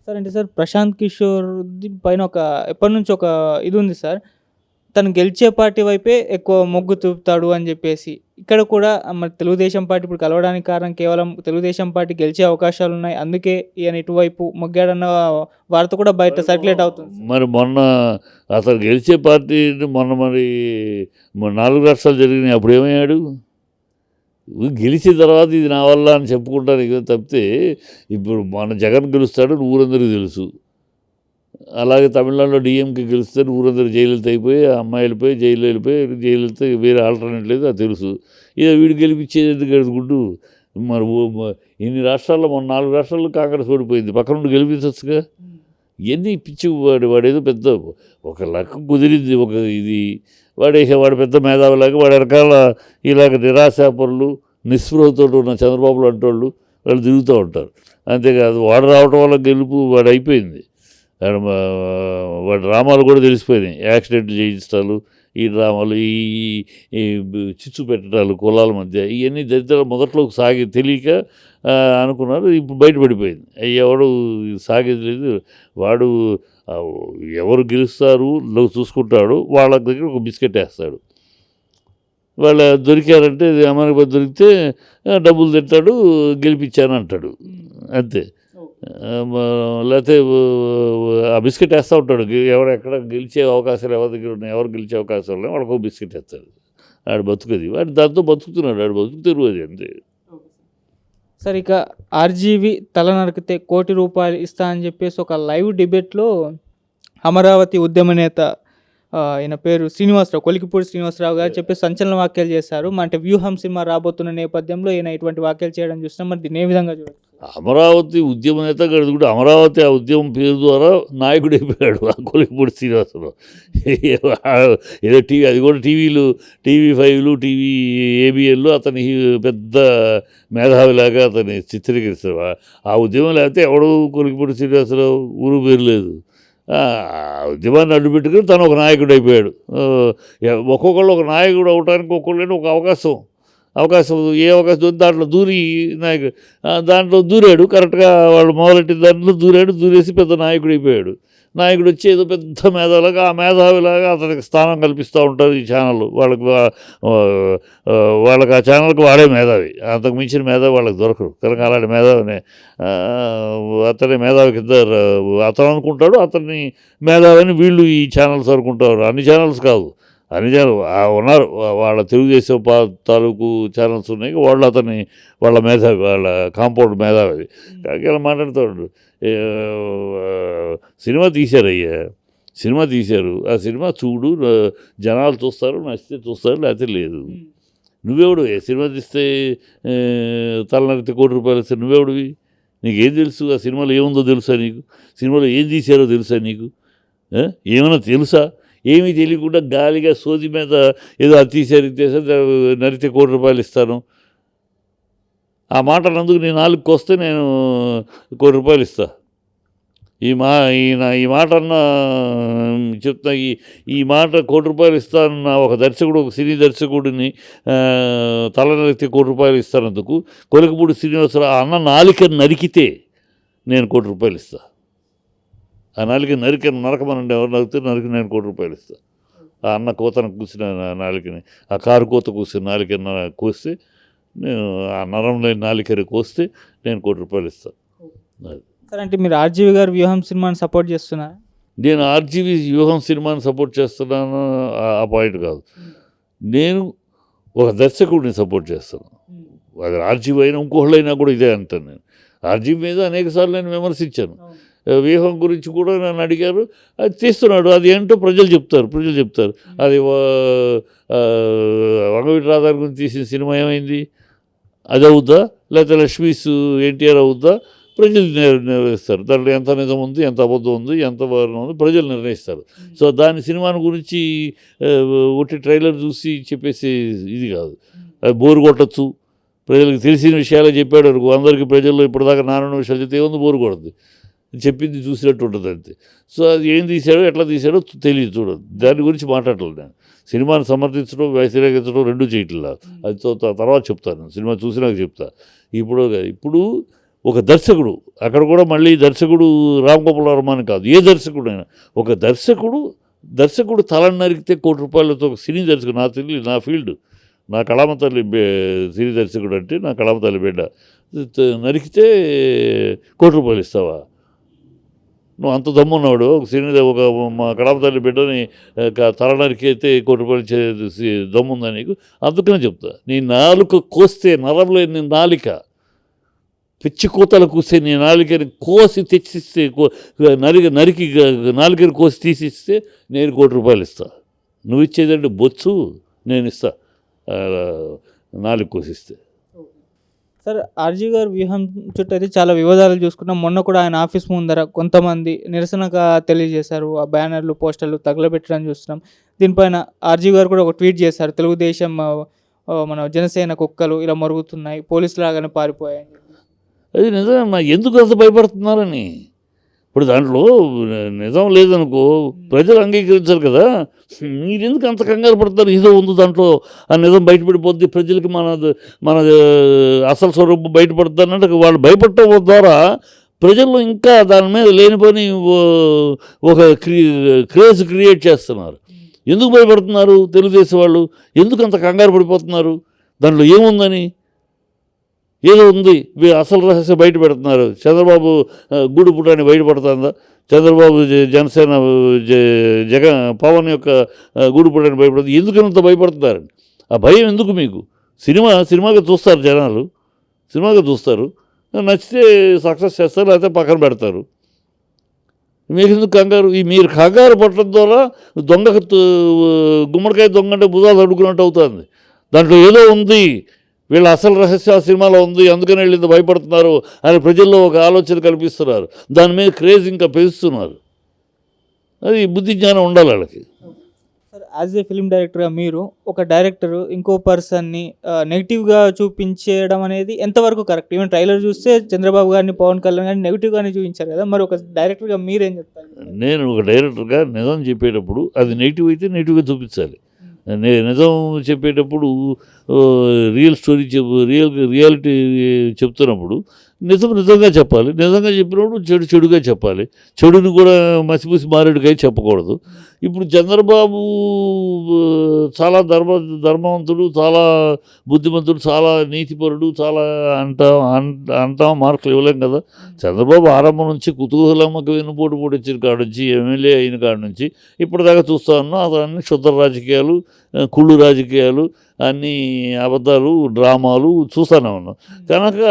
Sir అంటే sir Prashanth Kishore పైన ఎప్పటినుంచో ఒక ఇది ఉంది సార్. తను గెలిచే పార్టీ వైపే ఎక్కువ మొగ్గు చూపుతాడు అని జెప్పేసి. ఇక్కడ కూడా మరి తెలుగుదేశం పార్టీ ఇప్పుడు కలవడానికి కారణం కేవలం తెలుగుదేశం పార్టీ గెలిచే అవకాశాలున్నాయి. అందుకే ఈయన ఇటువైపు మొగ్గాడన్న వార్త కూడా బయట సర్క్యులేట్ అవుతుంది. మరి మొన్న అతను గెలిచే పార్టీ మరి 4 రాష్ట్రాలు జరిగినాయి, అప్పుడు ఏమయ్యాడు? గెలిచిన తర్వాత ఇది నా వల్ల అని చెప్పుకుంటానికి తప్పితే, ఇప్పుడు మన జగన్ గెలుస్తాడు ఊరందరికీ తెలుసు. అలాగే తమిళనాడులో డిఎంకే గెలుస్తారు, ఊరందరూ జైలుతో అయిపోయి, ఆ అమ్మాయి వెళ్ళిపోయి జైలు వెళ్ళిపోయి, జైలుతో వేరే ఆల్టర్నేట్ లేదు, అది తెలుసు. ఇక వీడు గెలిపించేది ఎందుకు ఎదుగుంటూ మరి ఇన్ని రాష్ట్రాల్లో మొన్న 4 రాష్ట్రాల్లో కాంగ్రెస్ ఓడిపోయింది, పక్కన నుండి గెలిపించవచ్చుగా. ఇవన్నీ పిచ్చి వాడేదో పెద్ద ఒక లెక్క కుదిరింది, ఒక ఇది వాడు పెద్ద మేధావులాగా వాడి వెనకాల ఇలాగ నిరాశాపరులు నిస్పృహతో ఉన్న చంద్రబాబు లాంటి వాళ్ళు తిరుగుతూ ఉంటారు. అంతేకాదు వాడు రావటం వల్ల గెలుపు వాడు అయిపోయింది. వాడి డ్రామాలు కూడా తెలిసిపోయినాయి, యాక్సిడెంట్లు చేయించడాలు, ఈ డ్రామాలు, ఈ చిచ్చు పెట్టడాలు కులాల మధ్య, ఇవన్నీ దరిద్ర మొదట్లో తెలియక అనుకున్నారు. ఇప్పుడు బయటపడిపోయింది, ఎవడు సాగేది లేదు. వాడు ఎవరు గెలుస్తారు చూసుకుంటాడు, వాళ్ళ దగ్గర ఒక బిస్కెట్ వేస్తాడు. వాళ్ళు దొరికారంటే అమెరికా దొరికితే డబ్బులు తింటాడు, గెలిపించాను అంటాడు, అంతే. లేకపోతే ఆ బిస్కెట్ వేస్తూ ఉంటాడు. ఎక్కడ గెలిచే అవకాశాలు ఎవరి దగ్గర ఉన్నాయి, ఎవరు గెలిచే అవకాశాలు ఉన్నాయి, వాళ్ళకు ఒక బిస్కెట్ వేస్తాడు. ఆడు బతుకది, వాడు దాంతో బతుకుతున్నాడు, ఆడు బతుకుతారు అది, అంతే. సార్ ఇక ఆర్జీవి తల నరికితే ₹1,00,00,000 ఇస్తా అని చెప్పేసి ఒక లైవ్ డిబేట్లో అమరావతి ఉద్యమ నేత ఈయన పేరు శ్రీనివాసరావు, కొలికిపూడి శ్రీనివాసరావు గారు చెప్పేసి సంచలన వ్యాఖ్యలు చేశారు. అంటే వ్యూహం సినిమా రాబోతున్న నేపథ్యంలో ఈయన ఇటువంటి వ్యాఖ్యలు చేయడం చూస్తున్నాం. మరి దీన్ని ఏ విధంగా చూడాలి? అమరావతి ఉద్యమ నేత గడిది కూడా అమరావతి ఆ ఉద్యమం పేరు ద్వారా నాయకుడు అయిపోయాడు ఆ కొలికిపూడి శ్రీనివాసరావు. ఏదో టీవీ, అది కూడా టీవీ5లు టీవీ ఏబిఎన్లు అతని పెద్ద మేధావిలాగా అతన్ని చిత్రీకరిస్తారు. ఆ ఉద్యమం లేకపోతే ఎవడు కొలికిపూడి శ్రీనివాసరావు ఊరు పేరు లేదు. ఉద్యమాన్ని అడ్డుపెట్టుకుని తను ఒక నాయకుడు అయిపోయాడు. ఒక్కొక్కళ్ళు ఒక నాయకుడు అవడానికి ఒక్కొక్కళ్ళు ఒక అవకాశం ఏ అవకాశం దాంట్లో దాంట్లో దూరాడు, కరెక్ట్గా వాళ్ళు మొదలెట్టిన దాంట్లో దూరేసి పెద్ద నాయకుడు అయిపోయాడు. నాయకుడు వచ్చి ఏదో పెద్ద మేధావిలాగా ఆ మేధావిలాగా అతనికి స్థానం కల్పిస్తూ ఉంటారు ఈ ఛానళ్ళు. వాళ్ళకి ఆ ఛానల్కి వాడే మేధావి, అంతకు మించిన మేధావి వాళ్ళకి దొరకరు. కనుక అలాంటి మేధావిని అతని మేధావి కింద అతను అనుకుంటాడు, అతన్ని మేధావిని వీళ్ళు ఈ ఛానల్స్ అనుకుంటారు. అన్ని ఛానల్స్ కాదు, అన్ని ఛానల్ ఉన్నారు, వాళ్ళ తెలుగుదేశం తాలూకు ఛానల్స్ ఉన్నాయి, వాళ్ళు వాళ్ళ మేధావి, వాళ్ళ కాంపౌండ్ మేధావి. కాకి ఇలా మాట్లాడుతాడు. సినిమా తీశారు, ఆ సినిమా చూడు, జనాలు చూస్తారు, నచ్చితే చూస్తారు, లేకపోతే లేదు. నువ్వెవడు సినిమా తీస్తే తలనరితే ₹1,00,00,000 ఇస్తే నువ్వెవడివి? నీకేం తెలుసు? ఆ సినిమాలో ఏముందో తెలుసా నీకు? సినిమాలో ఏం తీశారో తెలుసా నీకు? ఏమైనా తెలుసా? ఏమీ తెలియకుండా గాలిగా సోది మీద ఏదో అది తీశారు నరితే ₹1,00,00,000 ఇస్తాను, ఆ మాటలు అందుకు నేను 4కి వస్తే నేను ₹1,00,00,000 ఇస్తా. ఈ మాట అన్న చెప్తా, ఈ మాట ₹1,00,00,000 ఇస్తానన్న ఒక దర్శకుడు, ఒక సినీ దర్శకుడిని తల నరికితే ₹1,00,00,000 ఇస్తానందుకు కొలికిపూడి శ్రీనివాసరావు అన్న నాలిక నరికితే నేను ₹1,00,00,000 ఇస్తా. ఆ నాలిక నరకమనండి, ఎవరు నరికితే నేను ₹1,00,00,000 ఇస్తా. ఆ అన్న కోతను కూసిన నాలికని, ఆ కారు కోత కూసిన నాలిక కోస్తే నేను, ఆ నరం లేని నాలికని కోస్తే నేను ₹1,00,00,000 ఇస్తాను. సార్ అంటే మీరు ఆర్జీవి గారు వ్యూహం సినిమాని సపోర్ట్ చేస్తున్నారా? నేను ఆర్జీవి వ్యూహం సినిమాని సపోర్ట్ చేస్తున్నాను ఆ పాయింట్ కాదు, నేను ఒక దర్శకుడిని సపోర్ట్ చేస్తాను. అది ఆర్జీవి అయినా ఇంకోళ్ళైనా కూడా ఇదే అంటాను. నేను ఆర్జీవి మీద అనేకసార్లు నేను విమర్శించాను. వ్యూహం గురించి కూడా నన్ను అడిగారు, అది తీస్తున్నాడు, అది ఏంటో ప్రజలు చెప్తారు. అది వంగవీటి రాధాని గురించి తీసిన సినిమా ఏమైంది, అది అవుద్దా, లేకపోతే లక్ష్మీస్ ఎన్టీఆర్ అవుద్దా, ప్రజలు నిర్ణయిస్తారు. దాంట్లో ఎంత నిజం ఉంది, ఎంత అబద్ధం ఉంది, ఎంత వారం ఉంది, ప్రజలు నిర్ణయిస్తారు. సో దాని సినిమాని గురించి ఒకటి ట్రైలర్ చూసి చెప్పేసి ఇది కాదు, అది బోరు కొట్టచ్చు. ప్రజలకు తెలిసిన విషయాలే చెప్పాడు అనుకో, అందరికీ ప్రజల్లో ఇప్పటిదాకా నాన్న విషయాలు చెప్తే ఏముంది, బోరు కొడుతుంది, చెప్పింది చూసినట్టు ఉంటుంది అంతే. సో అది ఏం తీశాడో ఎట్లా తీశాడో తెలియదు, చూడదు. దాని గురించి మాట్లాడలేదు. నేను సినిమాని సమర్థించడం వ్యతిరేకించడం రెండూ చేయట్లా, అది తర్వాత చెప్తాను, సినిమా చూసినాక చెప్తా. ఇప్పుడు ఒక దర్శకుడు, అక్కడ కూడా మళ్ళీ దర్శకుడు రామ్ గోపాల్ వర్మ అని కాదు, ఏ దర్శకుడైనా ఒక దర్శకుడు తలని నరికితే ₹1,00,00,000 ఒక సినీ దర్శకుడు, నా ఫీల్డ్, నా కళామ తల్లి సినీ దర్శకుడు అంటే నా కళామ తల్లి బిడ్డ నరికితే ₹1,00,00,000 ఇస్తావా? నువ్వు అంత దమ్మున్నాడు ఒక సినీ మా కళామ తల్లి బిడ్డని తల నరికైతే ₹1,00,00,000 ఇచ్చే దమ్ముందా నీకు? అందుకనే చెప్తా, నీ నాలుక కోస్తే నరంలో నీ నాలిక పిచ్చి కూతలు కూస్తే నీ నాలుకని కోసి తెచ్చిస్తే నరికి నాలుకని కోసి తీసిస్తే నేను ₹1,00,00,000 ఇస్తా. నువ్వు ఇచ్చేదంటే బొచ్చు, నేను ఇస్తా నాలుగు కోసిస్తే. సార్ ఆర్జీవి గారు వ్యూహం చుట్టూ అయితే చాలా వివాదాలు చూసుకున్నాం. మొన్న కూడా ఆయన ఆఫీస్ ముందర కొంతమంది నిరసనగా తెలియజేశారు. ఆ బ్యానర్లు పోస్టర్లు తగలబెట్టడం చూస్తున్నాం. దీనిపైన ఆర్జీవి గారు కూడా ఒక ట్వీట్ చేశారు, తెలుగుదేశం మన జనసేన కుక్కలు ఇలా మరుగుతున్నాయి, పోలీసులు లాగానే పారిపోయాయని. అది నిజమమ్మా, ఎందుకు అంత భయపడుతున్నారని. ఇప్పుడు దాంట్లో నిజం లేదనుకో ప్రజలు అంగీకరించారు కదా, మీరు ఎందుకు అంత కంగారు పడతారు? ఏదో ఉంది దాంట్లో, ఆ నిజం బయటపడిపోద్ది, ప్రజలకి మన అసలు స్వరూపం బయటపడుతుందంటే వాళ్ళు భయపడటం ద్వారా ప్రజల్లో ఇంకా దాని మీద లేనిపోని ఒక క్రేజ్ క్రియేట్ చేస్తున్నారు. ఎందుకు భయపడుతున్నారు తెలుగుదేశం వాళ్ళు? ఎందుకు అంత కంగారు పడిపోతున్నారు? దాంట్లో ఏముందని, ఏదో ఉంది, అసలు రహస్యం బయట పెడుతున్నారు. చంద్రబాబు గూడు పుటాన్ని బయటపడుతుందా? చంద్రబాబు జనసేన పవన్ యొక్క గూడు పుటాన్ని భయపడుతుంది. ఎందుకంత భయపడుతున్నారండి? ఆ భయం ఎందుకు మీకు? సినిమాగా చూస్తారు జనాలు, సినిమాగా చూస్తారు, నచ్చితే సక్సెస్ చేస్తారు, లేకపోతే పక్కన పెడతారు. మీకు ఎందుకు కంగారు? మీరు కంగారు పట్టడం ద్వారా గుమ్మడికాయ దొంగ అంటే భుజాలు అడుగుకున్నట్టు అవుతుంది. దాంట్లో ఏదో ఉంది, వీళ్ళ అసలు రహస్య ఆ సినిమాలో ఉంది, అందుకని వీళ్ళు ఇంత భయపడుతున్నారు అని ప్రజల్లో ఒక ఆలోచన కల్పిస్తున్నారు. దాని మీద క్రేజ్ ఇంకా పెంచుతున్నారు. అది బుద్ధి జ్ఞానం ఉండాలి వాళ్ళకి. సార్ యాజ్ ఏ ఫిల్మ్ డైరెక్టర్గా మీరు ఒక డైరెక్టరు ఇంకో పర్సన్ని నెగిటివ్గా చూపించడం అనేది ఎంతవరకు కరెక్ట్? ఈవెన్ ట్రైలర్ చూస్తే చంద్రబాబు గారిని, పవన్ కళ్యాణ్ గారిని నెగిటివ్గానే చూపించారు కదా, మరి ఒక డైరెక్టర్గా మీరేం చెప్తారు? నేను ఒక డైరెక్టర్గా నిజం చెప్పేటప్పుడు అది నెగిటివ్ అయితే నెగిటివ్గా చూపించాలి. నిజం చెప్పేటప్పుడు రియల్ స్టోరీ రియాలిటీ చెప్తున్నప్పుడు నిజంగా చెప్పాలి. నిజంగా చెప్పినప్పుడు చెడుగా చెప్పాలి. చెడుని కూడా మసిపూసి మారేడుకై చెప్పకూడదు. ఇప్పుడు చంద్రబాబు చాలా ధర్మవంతుడు, చాలా బుద్ధిమంతుడు, చాలా నీతిపరుడు, చాలా అంటాం మార్కులు ఇవ్వలేం కదా. చంద్రబాబు ఆరంభం నుంచి కుతూహలమ్మకమైన పోటీ వచ్చిన కాడ నుంచి, ఎమ్మెల్యే అయిన కాడ నుంచి ఇప్పటిదాకా చూస్తా ఉన్నాం. అతన్ని శుద్ధ రాజకీయాలు, కుళ్ళు రాజకీయాలు, అన్నీ అబద్ధాలు, డ్రామాలు చూస్తూనే ఉన్నాం. కనుక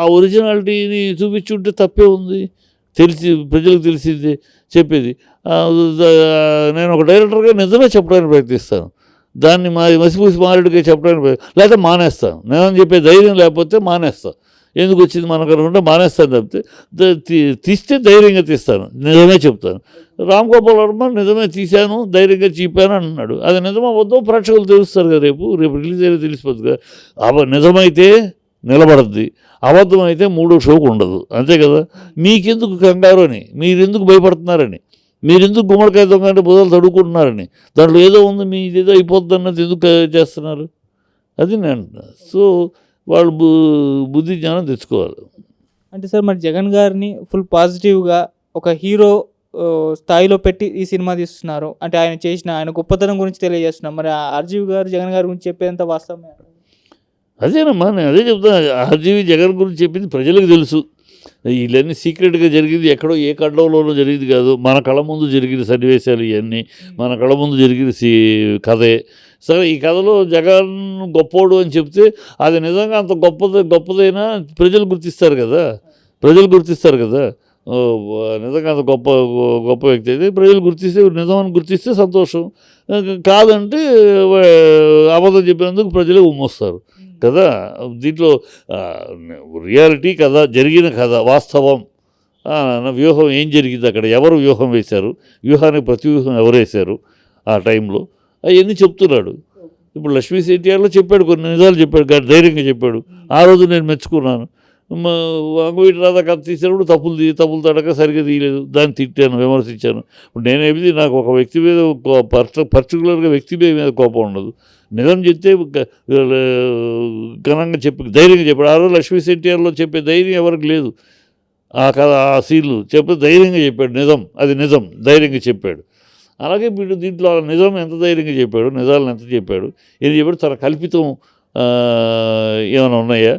ఆ ఒరిజినాలిటీని చూపించుంటే తప్పే ఉంది. ప్రజలకు తెలిసింది చెప్పేది. నేను ఒక డైరెక్టర్గా నిజమే చెప్పడానికి ప్రయత్నిస్తాను. దాన్ని మసిపూసి మారేడుగా చెప్పడానికి లేకపోతే మానేస్తాను. నిజం చెప్పే ధైర్యం లేకపోతే మానేస్తాను. ఎందుకు వచ్చింది మనకు అనుకుంటే మానేస్తాను తప్పితే, తీస్తే ధైర్యంగా తీస్తాను, నిజమే చెప్తాను. రామ్ గోపాల్ వర్మ నిజమే తీశాను, ధైర్యంగా చెప్పాను అంటున్నాడు. అది నిజమా వద్దో ప్రేక్షకులు తెలుస్తారు కదా, రేపు రిలీజ్ అయితే తెలిసిపోతుంది కదా. నిజమైతే నిలబడద్ది, అబద్ధం అయితే మూడో షోకు ఉండదు, అంతే కదా. మీకెందుకు కంగారు అని, మీరెందుకు భయపడుతున్నారని, మీరెందుకు గుమ్మడికాయ దొంగ అంటే బుధాలు తడుకుంటున్నారని, దాంట్లో ఏదో ఉంది, మీదేదో అయిపోద్ది అన్నది ఎందుకు చేస్తున్నారు? అది నేను అంటున్నాను. సో వాళ్ళు బుద్ధి జ్ఞానం తెచ్చుకోవాలి. అంటే సార్ మరి జగన్ గారిని ఫుల్ పాజిటివ్గా ఒక హీరో స్థాయిలో పెట్టి ఈ సినిమా తీస్తున్నారు అంటే ఆయన గొప్పతనం గురించి తెలియజేస్తున్నాం. మరి ఆర్జీవి గారు జగన్ గారి గురించి చెప్పేంత వాస్తవమే? అదేనమ్మా, నేను అదే చెప్తాను. ఆర్జీవి జగన్ గురించి చెప్పింది ప్రజలకు తెలుసు. వీళ్ళన్నీ సీక్రెట్గా జరిగింది, ఎక్కడో ఏ కడ్డంలోనూ జరిగింది కాదు. మన కళ్ళ ముందు జరిగిన సన్నివేశాలు ఇవన్నీ, మన కళ్ళ ముందు జరిగిన కథే. సరే, ఈ కథలో జగన్ గొప్పోడు అని చెప్తే అది నిజంగా అంత గొప్పదైనా ప్రజలు గుర్తిస్తారు కదా. నిజంగా అంత గొప్ప వ్యక్తి అయితే ప్రజలు నిజమని గుర్తిస్తే సంతోషం. కాదంటే అబద్ధం చెప్పినందుకు ప్రజలు ఉమ్మొస్తారు కదా. దీంట్లో రియాలిటీ కథ, జరిగిన కథ, వాస్తవం, వ్యూహం ఏం జరిగింది, అక్కడ ఎవరు వ్యూహం వేశారు, వ్యూహానికి ప్రతివ్యూహం ఎవరు వేశారు ఆ టైంలో, అవన్నీ చెప్తున్నాడు. ఇప్పుడు లక్ష్మీ ఎన్టీఆర్లో చెప్పాడు, కొన్ని నిజాలు చెప్పాడు, ధైర్యంగా చెప్పాడు. ఆ రోజు నేను మెచ్చుకున్నాను. అంగవీటి రాధా కథ తీసినప్పుడు తప్పులు తడక సరిగ్గా తీయలేదు, దాన్ని తిట్టాను, విమర్శించాను. ఇప్పుడు నేనేమిది, నాకు ఒక వ్యక్తి మీద పర్టికులర్గా వ్యక్తి మీద కోపం ఉండదు. నిజం చెప్తే ఘనంగా ధైర్యంగా చెప్పాడు. ఆ రోజు లక్ష్మీ ఎన్టీఆర్లో చెప్పే ధైర్యం ఎవరికి లేదు. ఆ కథ ఆ సీన్లు చెప్పి ధైర్యంగా చెప్పాడు, అది నిజం ధైర్యంగా చెప్పాడు. అలాగే వీడు దీంట్లో నిజం ఎంత ధైర్యంగా చెప్పాడు, నిజాలను ఎంత చెప్పాడు, ఏది చెప్పాడు. తన కల్పితం ఏమైనా ఉన్నాయా?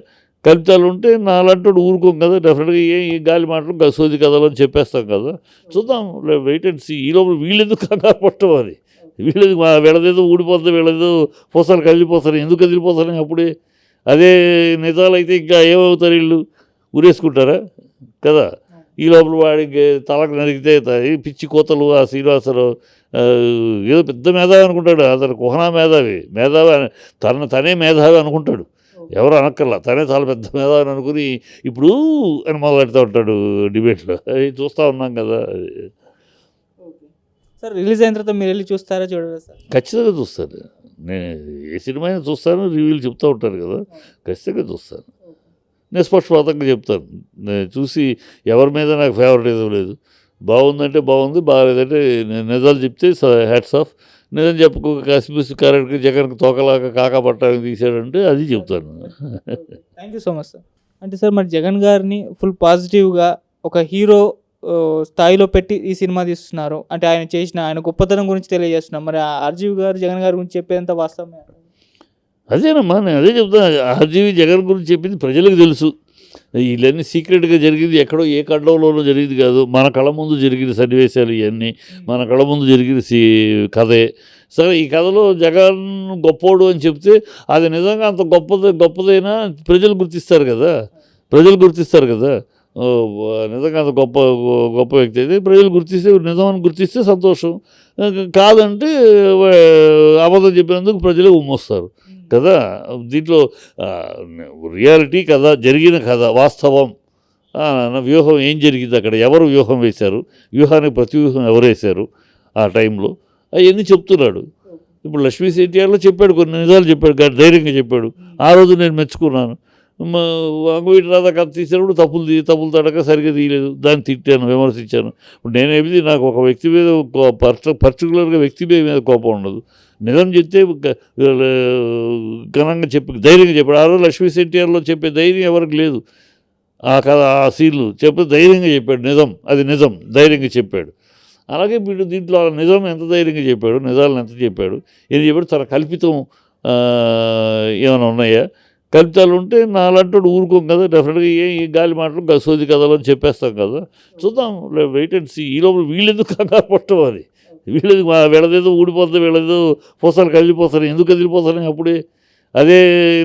కల్పితాలు ఉంటే నాలంటోడు ఊరుకోం కదా, డెఫినెట్గా ఈ గాలి మాటలు సోది కథలు అని చెప్పేస్తాం కదా. చూద్దాం, వెయిట్ అండ్ సీ. ఈ లోపల వీళ్ళెందుకు కంగారు పట్టం, అది వీళ్ళదేదో ఊడిపోతుంది, వీళ్ళేదో పూసలు కదిలిపోతారు. ఎందుకు కదిలిపోతారని అప్పుడే అదే నిజాలైతే ఇంకా ఏమవుతారు, వీళ్ళు ఊరేసుకుంటారా కదా. ఈ లోపల వాడికి తలకు నరిగితే పిచ్చి కోతలు. ఆ శ్రీనివాసరావు ఏదో పెద్ద మేధావి అనుకుంటాడు, అతను కుహనా మేధావి తనే మేధావి అనుకుంటాడు. ఎవరు అనక్కర్లా, తనే చాలా పెద్ద మేధావి అనుకుని ఇప్పుడు అని మొదలెడుతూ ఉంటాడు డిబేట్లో. అవి చూస్తూ ఉన్నాం కదా. సార్ రిలీజ్ అయిన తర్వాత మీరు వెళ్ళి చూస్తారా చూడరా సార్? ఖచ్చితంగా చూస్తాను. నేను ఏ సినిమా అయినా చూస్తాను, రివ్యూలు చెప్తూ ఉంటారు కదా, ఖచ్చితంగా చూస్తాను. నిష్పక్షపాతంగా చెప్తాను. నేను చూసి ఎవరి మీద నాకు ఫేవరెటిజం లేదు. బాగుందంటే బాగుంది, బాగాలేదంటే నిజాలు చెప్తే హ్యాట్స్ ఆఫ్. నిజం చెప్పుకో కసిపిసి క్యారెక్టర్కి జగన్కి తోకలాగా కాకా పట్టాలని తీశాడంటే అది చెప్తాను. Thank you so much sir. అంటే సార్ మరి జగన్ గారిని ఫుల్ పాజిటివ్గా ఒక హీరో స్థాయిలో పెట్టి ఈ సినిమా తీస్తున్నారు. అంటే ఆయన గొప్పతనం గురించి తెలియజేస్తున్నారు. మరి ఆర్జీవి గారు జగన్ గారి గురించి చెప్పేంత వాస్తవమే? అదేనమ్మా, నేను అదే చెప్తాను. ఆర్జీవి జగన్ గురించి చెప్పింది ప్రజలకు తెలుసు. వీళ్ళన్నీ సీక్రెట్గా జరిగింది, ఎక్కడో ఏ కడ్డంలోనో జరిగింది కాదు. మన కళ్ళ ముందు జరిగిన సన్నివేశాలు ఇవన్నీ, మన కళ్ళ ముందు జరిగిన కథే. సరే, ఈ కథలో జగన్ గొప్పోడు అని చెప్తే అది నిజంగా అంత గొప్పదైనా ప్రజలు గుర్తిస్తారు కదా. నిజంగా అంత గొప్ప వ్యక్తి అయితే ప్రజలు నిజమని గుర్తిస్తే సంతోషం. కాదంటే అబద్ధం చెప్పినందుకు ప్రజలు ఉమ్మొస్తారు కదా. దీంట్లో రియాలిటీ కథ, జరిగిన కథ, వాస్తవం. వ్యూహం ఏం జరిగింది అక్కడ, ఎవరు వ్యూహం వేశారు, వ్యూహానికి ప్రతివ్యూహం ఎవరు వేశారు ఆ టైంలో, అవన్నీ చెప్తున్నాడు. ఇప్పుడు లక్ష్మీ ఎన్టీఆర్లో చెప్పాడు, కొన్ని నిజాలు చెప్పాడు, ధైర్యంగా చెప్పాడు. ఆ రోజు నేను మెచ్చుకున్నాను. అంగవీటి రాధా కథ తీసినప్పుడు తప్పులు తడక సరిగ్గా తీయలేదు, దాన్ని తిట్టాను, విమర్శించాను. ఇప్పుడు నేనేమిది, నాకు ఒక వ్యక్తి మీద పర్టికులర్గా వ్యక్తి మీద కోపం ఉండదు. నిజం చెప్తే ఘనంగా ధైర్యంగా చెప్పాడు. ఆ రోజు లక్ష్మీ ఎన్టీఆర్లో చెప్పే ధైర్యం ఎవరికి లేదు. ఆ కథ ఆ సీన్లు చెప్పి ధైర్యంగా చెప్పాడు, అది నిజం ధైర్యంగా చెప్పాడు. అలాగే వీడు దీంట్లో నిజం ఎంత ధైర్యంగా చెప్పాడు, నిజాలను ఎంత చెప్పాడు, ఏది చెప్పాడు. తన కల్పితం ఏమైనా ఉన్నాయా? కల్పితాలు ఉంటే నాలంటోడు ఊరుకోం కదా, డెఫినెట్గా ఈ గాలి మాటలు సోది కథలు అని చెప్పేస్తాం కదా. చూద్దాం, వెయిట్ అండ్ సీ. ఈ లోపల వీళ్ళెందుకు కంగారు పట్టం, అది వీళ్ళదేదో ఊడిపోతుంది, వీళ్ళేదో పూసలు కదిలిపోతారు. ఎందుకు కదిలిపోతారని అప్పుడే అదే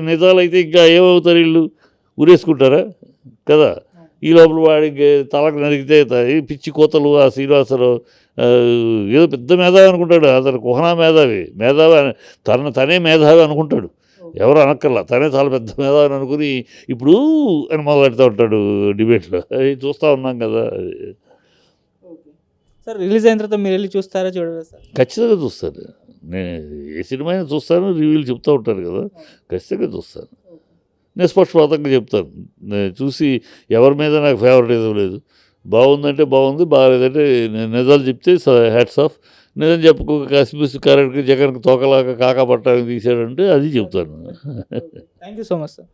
నిజాలైతే ఇంకా ఏమవుతారు, వీళ్ళు ఊరేసుకుంటారా కదా. ఈ లోపల వాడికి తలకు నరిగితే పిచ్చి కోతలు. ఆ శ్రీనివాసరావు ఏదో పెద్ద మేధావి అనుకుంటాడు, అతను కుహనా మేధావి తనే మేధావి అనుకుంటాడు. ఎవరు అనక్కర్లా, తనే చాలా పెద్ద మేధావి అనుకుని ఇప్పుడు అని మొదలెడుతూ ఉంటాడు డిబేట్లో. అవి చూస్తూ ఉన్నాం కదా. సార్ రిలీజ్ అయిన తర్వాత మీరు వెళ్ళి చూస్తారా చూడరా సార్? ఖచ్చితంగా చూస్తాను. నేను ఏ సినిమా అయినా చూస్తాను, రివ్యూలు చెప్తూ ఉంటారు కదా, ఖచ్చితంగా చూస్తాను. నిష్పక్షపాతంగా చెప్తాను. నేను చూసి ఎవరి మీద నాకు ఫేవరెటిజం లేదు. బాగుందంటే బాగుంది, బాగాలేదంటే నిజాలు చెప్తే హ్యాట్స్ ఆఫ్. నిజం చెప్పుకో కసిపిసి క్యారెక్టర్కి జగన్కి తోకలాగా కాకా పట్టాలని తీశాడంటే అది చెప్తాను. Thank you so much sir.